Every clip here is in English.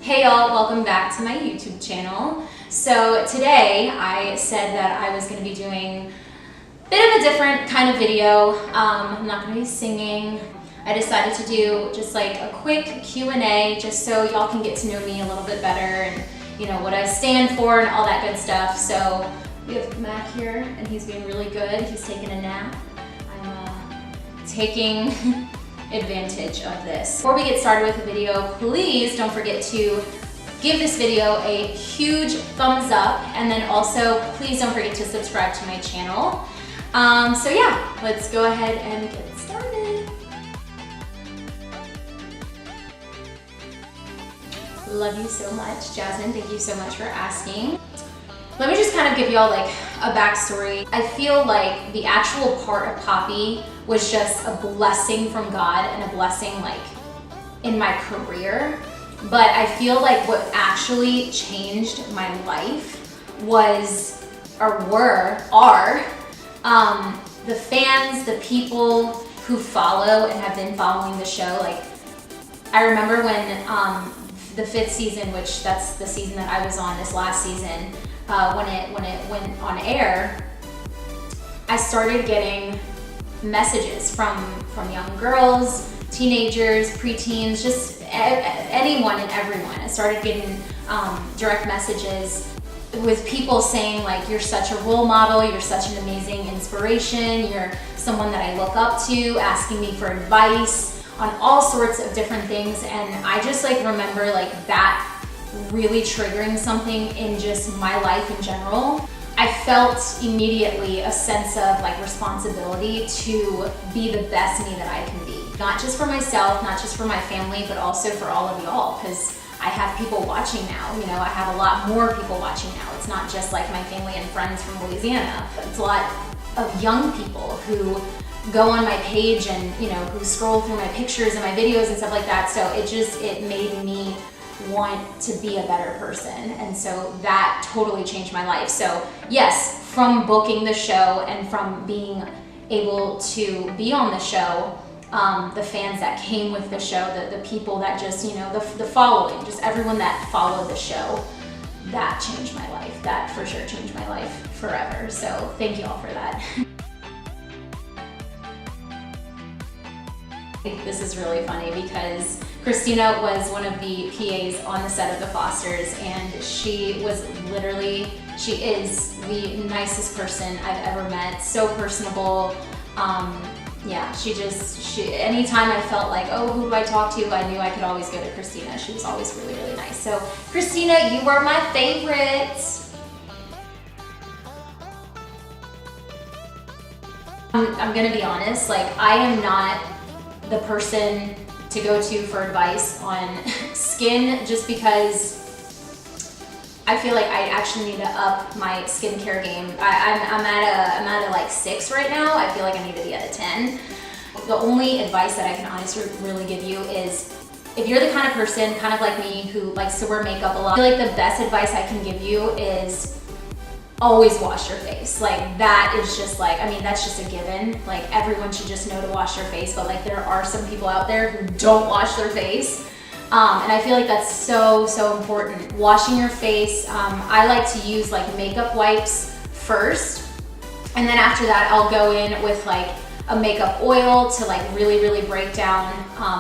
Hey y'all, welcome back to my YouTube channel. So today I said that I was going to be doing a bit of a different kind of video. I'm not going to be singing. I decided to do just like a quick Q&A just so y'all can get to know me a little bit better and you know what I stand for and all that good stuff. So we have Mac here and he's being really good. He's taking a nap. I'm taking advantage of this. Before we get started with the video, please don't forget to give this video a huge thumbs up, and then also please don't forget to subscribe to my channel. So yeah, let's go ahead and get started. Love you so much, Jasmine. Thank you so much for asking. Let me just kind of give y'all like a backstory. I feel like the actual part of Poppy was just a blessing from God and a blessing like in my career. But I feel like what actually changed my life was, or are the fans, the people who follow and have been following the show. Like, I remember when the 5th season, which that's the season that I was on this last season, when it went on air, I started getting messages from young girls, teenagers, preteens, just anyone and everyone. I started getting direct messages with people saying like, you're such a role model, you're such an amazing inspiration, you're someone that I look up to, asking me for advice on all sorts of different things. And I just like remember like that really triggering something in just my life in general. I felt immediately a sense of like responsibility to be the best me that I can be. Not just for myself, not just for my family, but also for all of y'all, because I have people watching now. You know, I have a lot more people watching now. It's not just like my family and friends from Louisiana, but it's a lot of young people who go on my page and, you know, who scroll through my pictures and my videos and stuff like that. So it made me want to be a better person, and so that totally changed my life. So yes, from booking the show and from being able to be on the show, the fans that came with the show, the people that just, you know, the following, just everyone that followed the show, that changed my life. That for sure changed my life forever. So thank you all for that. This is really funny because Christina was one of the PAs on the set of The Fosters, and she is the nicest person I've ever met. So personable. Yeah, she anytime I felt like, oh, who do I talk to? I knew I could always go to Christina. She was always really, really nice. So Christina, you are my favorite. I'm gonna be honest, like I am not the person to go to for advice on skin, just because I feel like I actually need to up my skincare game. I'm at a like 6 right now. I feel like I need to be at a 10. The only advice that I can honestly really give you is, if you're the kind of person, kind of like me, who likes to wear makeup a lot, I feel like the best advice I can give you is always wash your face. Like that is just like, I mean, that's just a given. Like everyone should just know to wash their face, but like there are some people out there who don't wash their face. And I feel like that's so important. Washing your face. I like to use like makeup wipes first, and then after that I'll go in with like a makeup oil to like really break down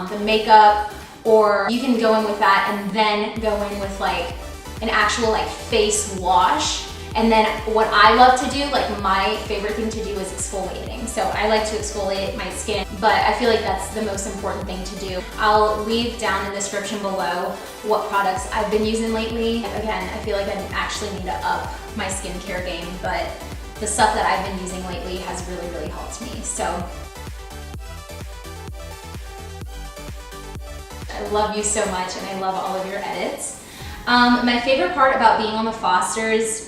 the makeup, or you can go in with that and then go in with like an actual like face wash. And then what I love to do, like my favorite thing to do, is exfoliating. So I like to exfoliate my skin, but I feel like that's the most important thing to do. I'll leave down in the description below what products I've been using lately. Again, I feel like I actually need to up my skincare game, but the stuff that I've been using lately has really helped me. So I love you so much, and I love all of your edits. My favorite part about being on The Fosters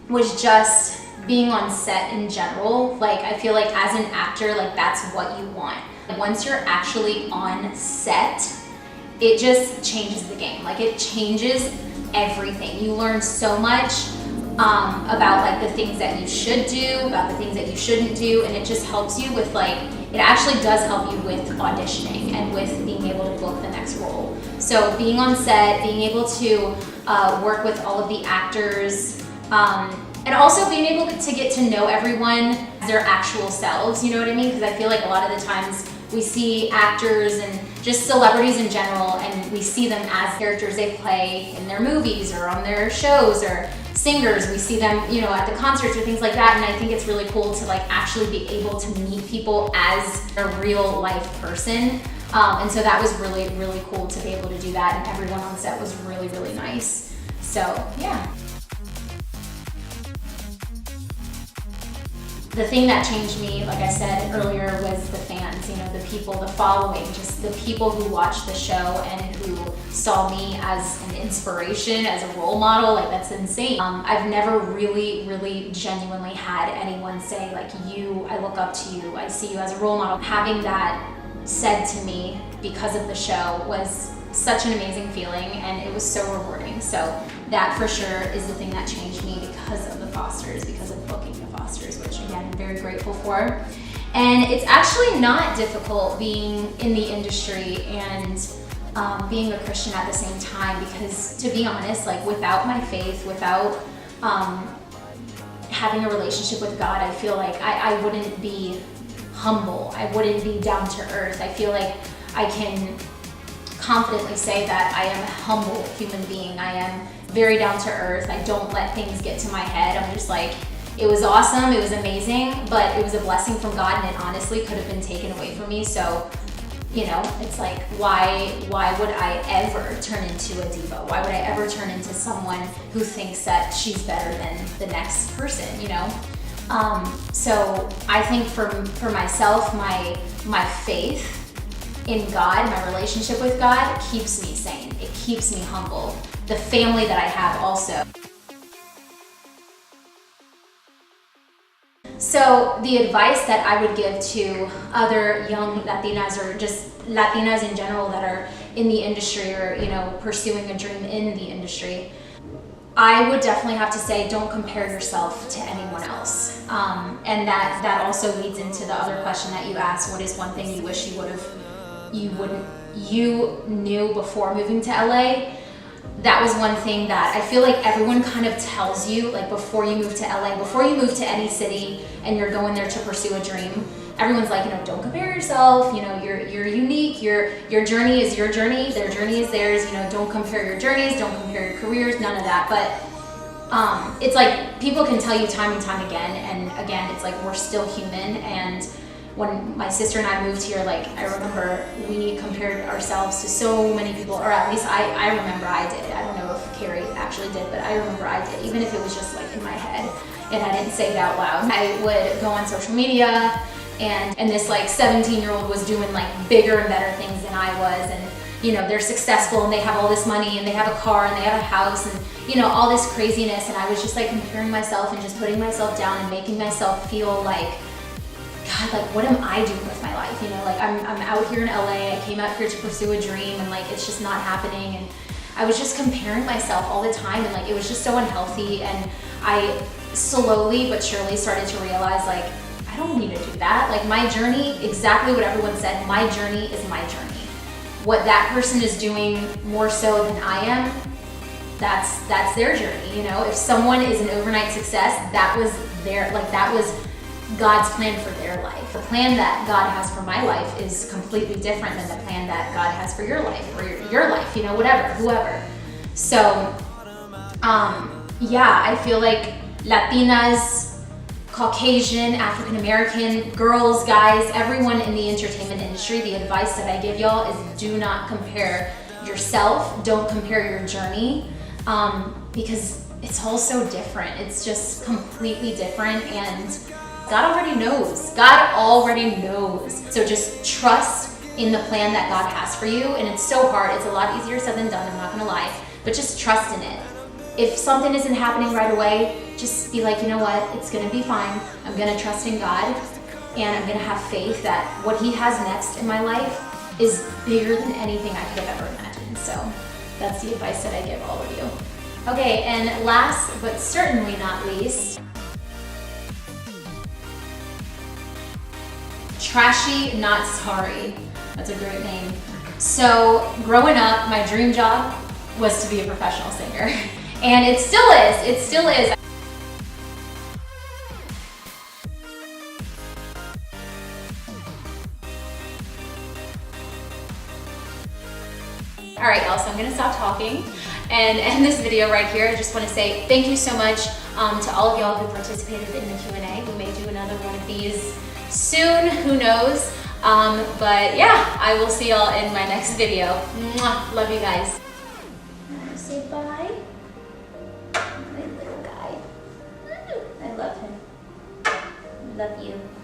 was just being on set in general. Like I feel like as an actor, like that's what you want. Once you're actually on set, it just changes the game. Like it changes everything. You learn so much about like the things that you should do, about the things that you shouldn't do, and it just helps you with like it actually does help you with auditioning and with being able to book the next role. So being on set, being able to work with all of the actors, and also being able to get to know everyone as their actual selves, you know what I mean? Because I feel like a lot of the times we see actors and just celebrities in general, and we see them as characters they play in their movies or on their shows, or singers, we see them, you know, at the concerts or things like that. And I think it's really cool to like actually be able to meet people as a real life person. And so that was really, really cool to be able to do that. And everyone on set was really, really nice. So yeah. The thing that changed me, like I said earlier, was the fans, you know, the people, the following, just the people who watched the show and who saw me as an inspiration, as a role model. Like, that's insane. I've never really, really genuinely had anyone say, like, I look up to you, I see you as a role model. Having that said to me because of the show was such an amazing feeling, and it was so rewarding. So that for sure is the thing that changed me because of the Fosters, because of booking the Fosters, which again, I'm very grateful for. And it's actually not difficult being in the industry and being a Christian at the same time, because to be honest, like without my faith, without having a relationship with God, I feel like I wouldn't be humble. I wouldn't be down to earth. I feel like I can confidently say that I am a humble human being. I am very down to earth. I don't let things get to my head. I'm just like, it was awesome, it was amazing, but it was a blessing from God, and it honestly could have been taken away from me. So, you know, it's like, why would I ever turn into a diva? Why would I ever turn into someone who thinks that she's better than the next person, you know? So I think for myself, my faith in God, my relationship with God keeps me sane. It keeps me humble. The family that I have also. So the advice that I would give to other young Latinas, or just Latinas in general that are in the industry, or, you know, pursuing a dream in the industry, I would definitely have to say, don't compare yourself to anyone else. And that also leads into the other question that you asked: what is one thing you wish you knew before moving to LA? That was one thing that I feel like everyone kind of tells you, like before you move to LA, before you move to any city and you're going there to pursue a dream, everyone's like, you know, don't compare yourself, you know, you're unique, your journey is your journey, their journey is theirs, you know, don't compare your journeys, don't compare your careers, none of that. But it's like people can tell you time and time again, and again, it's like we're still human. And when my sister and I moved here, like, I remember we compared ourselves to so many people, or at least I remember I did. I don't know if Carrie actually did, but I remember I did, even if it was just like in my head and I didn't say it out loud. I would go on social media, and this like 17-year-old was doing like bigger and better things than I was, and you know, they're successful and they have all this money and they have a car and they have a house and, you know, all this craziness. And I was just like comparing myself and just putting myself down and making myself feel like, God, like, what am I doing with my life? You know, like, I'm out here in LA, I came out here to pursue a dream, and like, it's just not happening. And I was just comparing myself all the time, and like, it was just so unhealthy. And I slowly but surely started to realize, like, I don't need to do that. Like, my journey, exactly what everyone said, my journey is my journey. What that person is doing more so than I am, that's their journey. You know, if someone is an overnight success, that was that was God's plan for their life. The plan that God has for my life is completely different than the plan that God has for your life, or your life, you know, whatever, whoever. So, yeah, I feel like Latinas, Caucasian, African American, girls, guys, everyone in the entertainment industry, the advice that I give y'all is do not compare yourself, don't compare your journey, because it's all so different. It's just completely different, and God already knows. God already knows. So just trust in the plan that God has for you. And it's so hard. It's a lot easier said than done, I'm not gonna lie. But just trust in it. If something isn't happening right away, just be like, you know what? It's gonna be fine. I'm gonna trust in God, and I'm gonna have faith that what He has next in my life is bigger than anything I could have ever imagined. So that's the advice that I give all of you. Okay, and last but certainly not least, Trashy Not Sorry. That's a great name. So growing up, my dream job was to be a professional singer. And it still is, it still is. All right, y'all, so I'm gonna stop talking and end this video right here. I just wanna say thank you so much to all of y'all who participated in the Q&A. We may do another one of these soon, who knows? But yeah, I will see y'all in my next video. Mwah. Love you guys. Say bye. My little guy. I love him. Love you.